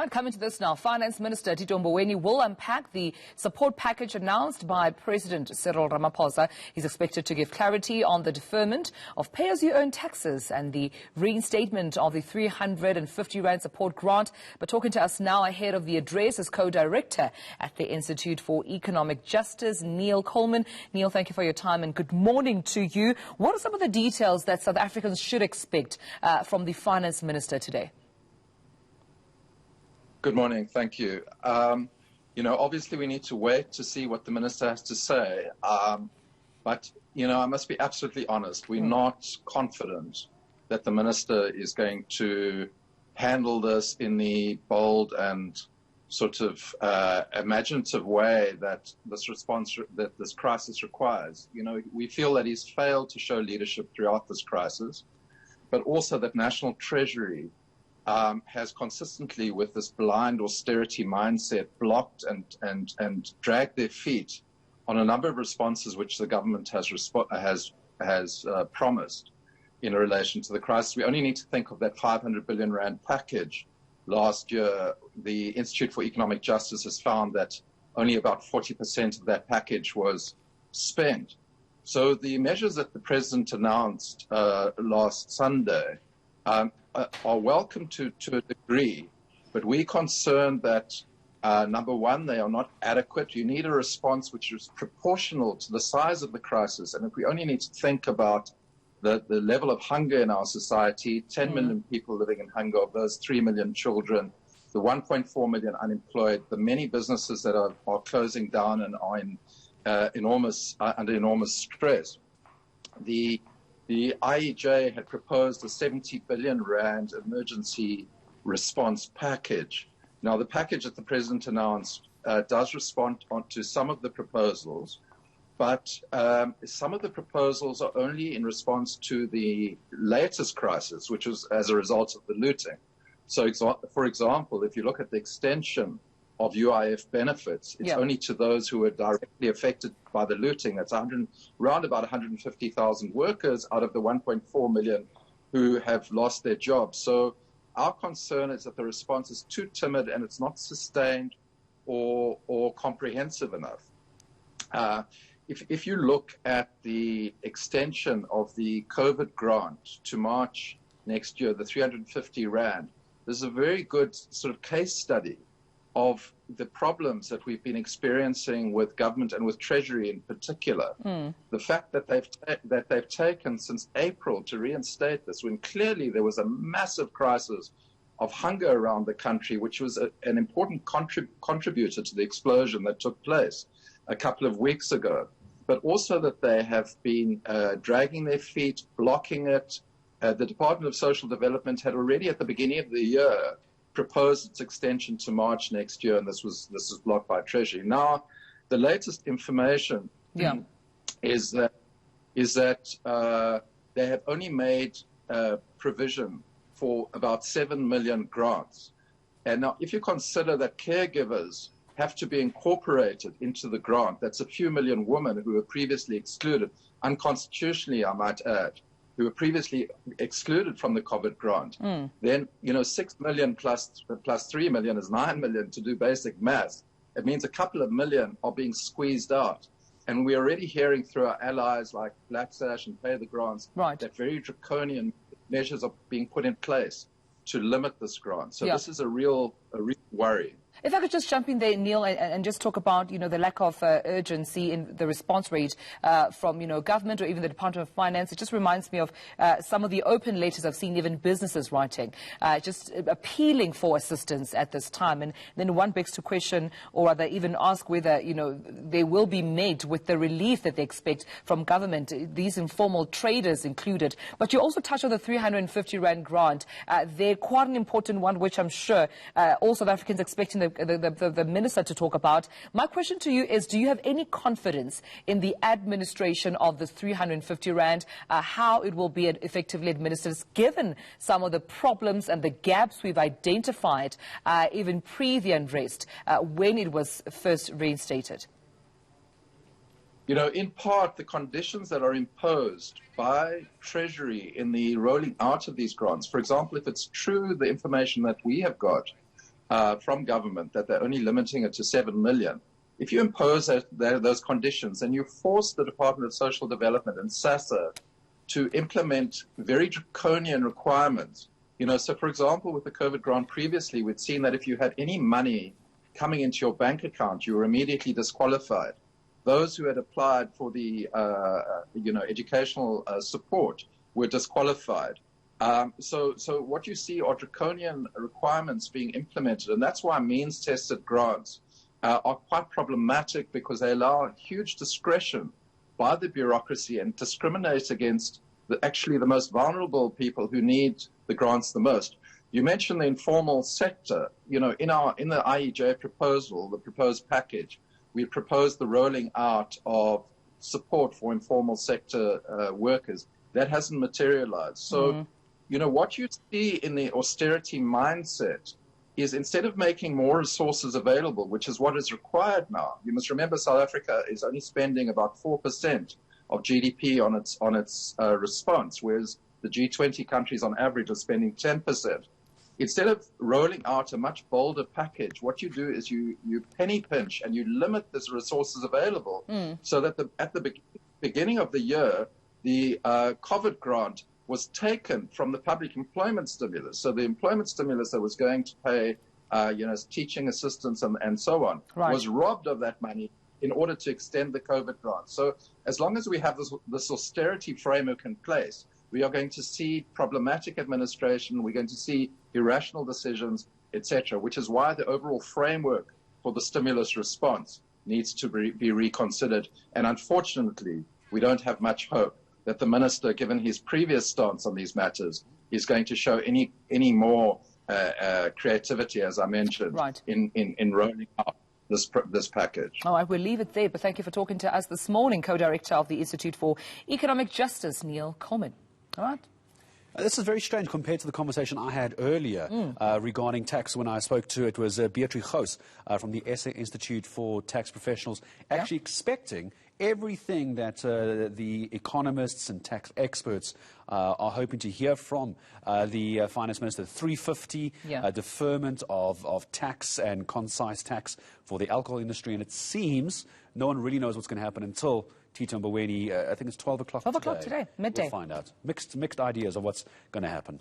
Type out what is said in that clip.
Right, coming to this now, Finance Minister Tito Mboweni will unpack the support package announced by President Cyril Ramaphosa. He's expected to give clarity on the deferment of pay-as-you-earn taxes and the reinstatement of the 350 Rand support grant. But talking to us now ahead of the address is co-director at the Institute for Economic Justice, Coleman. Neil, thank you for your time and good morning to you. What are some of the details that South Africans should expect from the Finance Minister today? Good morning. Thank you. Obviously we need to wait to see what the minister has to say. But I must be absolutely honest. We're not confident that the minister is going to handle this in the bold and sort of imaginative way that this crisis requires. We feel that he's failed to show leadership throughout this crisis, but also that National Treasury has consistently, with this blind austerity mindset, blocked and dragged their feet on a number of responses which the government has promised in relation to the crisis. We only need to think of that 500 billion rand package last year. The Institute for Economic Justice has found that only about 40% of that package was spent. So the measures that the President announced last Sunday are welcome to a degree, but we're concerned that, number one, they are not adequate. You need a response which is proportional to the size of the crisis. And if we only need to think about the level of hunger in our society, 10 million people living in hunger, of those 3 million children, the 1.4 million unemployed, the many businesses that are closing down and are under enormous stress. The IEJ had proposed a 70 billion rand emergency response package. Now, the package that the President announced does respond to some of the proposals, but some of the proposals are only in response to the latest crisis, which was as a result of the looting. So, for example, if you look at the extension of UIF benefits, it's only to those who are directly affected by the looting. That's around about 150,000 workers out of the 1.4 million who have lost their jobs. So our concern is that the response is too timid and it's not sustained or comprehensive enough. If you look at the extension of the COVID grant to March next year, the 350 Rand, there's a very good sort of case study of the problems that we've been experiencing with government and with Treasury in particular. The fact that they've taken since April to reinstate this, when clearly there was a massive crisis of hunger around the country, which was an important contributor to the explosion that took place a couple of weeks ago, but also that they have been dragging their feet, blocking it. The Department of Social Development had already at the beginning of the year proposed its extension to March next year, and this was blocked by Treasury. Now, the latest information is that they have only made provision for about 7 million grants. And now, if you consider that caregivers have to be incorporated into the grant, that's a few million women who were previously excluded, unconstitutionally, I might add, who were previously excluded from the COVID grant, then, 6 million plus 3 million is 9 million to do basic maths. It means a couple of million are being squeezed out. And we're already hearing through our allies like Black Sash and Pay the Grants that very draconian measures are being put in place to limit this grant. So this is a real worry. If I could just jump in there, Neil, and just talk about, the lack of urgency in the response rate from, government or even the Department of Finance. It just reminds me of some of the open letters I've seen even businesses writing, just appealing for assistance at this time. And then one begs to question, or rather even ask whether, they will be met with the relief that they expect from government, these informal traders included. But you also touched on the 350 Rand grant. They're quite an important one, which I'm sure all South Africans expecting the minister to talk about. My question to you is, do you have any confidence in the administration of the 350 Rand, how it will be effectively administered, given some of the problems and the gaps we've identified even pre the unrest when it was first reinstated? In part, the conditions that are imposed by Treasury in the rolling out of these grants, for example, if it's true, the information that we have got, from government that they're only limiting it to 7 million. If you impose those conditions and you force the Department of Social Development and SASSA to implement very draconian requirements, so for example, with the COVID grant previously, we'd seen that if you had any money coming into your bank account, you were immediately disqualified. Those who had applied for the, educational support were disqualified. So what you see are draconian requirements being implemented, and that's why means-tested grants are quite problematic, because they allow huge discretion by the bureaucracy and discriminate against actually the most vulnerable people who need the grants the most. You mentioned the informal sector. In the IEJ proposal, the proposed package, we proposed the rolling out of support for informal sector workers. That hasn't materialized. So, what you see in the austerity mindset is, instead of making more resources available, which is what is required now, you must remember South Africa is only spending about 4% of GDP on its response, whereas the G20 countries on average are spending 10%. Instead of rolling out a much bolder package, what you do is you penny pinch and you limit the resources available, so that at the beginning of the year, the COVID grant was taken from the public employment stimulus. So the employment stimulus that was going to pay, teaching assistants and so on, was robbed of that money in order to extend the COVID grant. So as long as we have this austerity framework in place, we are going to see problematic administration, we're going to see irrational decisions, etc., which is why the overall framework for the stimulus response needs to be reconsidered. And unfortunately, we don't have much hope that the minister, given his previous stance on these matters, is going to show any more creativity, as I mentioned, in rolling out this package. All right, we'll leave it there, but thank you for talking to us this morning, Co-Director of the Institute for Economic Justice, Neil Coleman. All right. This is very strange compared to the conversation I had earlier regarding tax when I spoke to, it was Beatrice Gous from the SA Institute for Tax Professionals, actually expecting everything that the economists and tax experts are hoping to hear from the finance minister. 350 deferment of tax and concise tax for the alcohol industry, and it seems no one really knows what's going to happen until Tito Mboweni, I think it's 12 o'clock 12 o'clock today, midday. We'll find out. Mixed ideas of what's going to happen.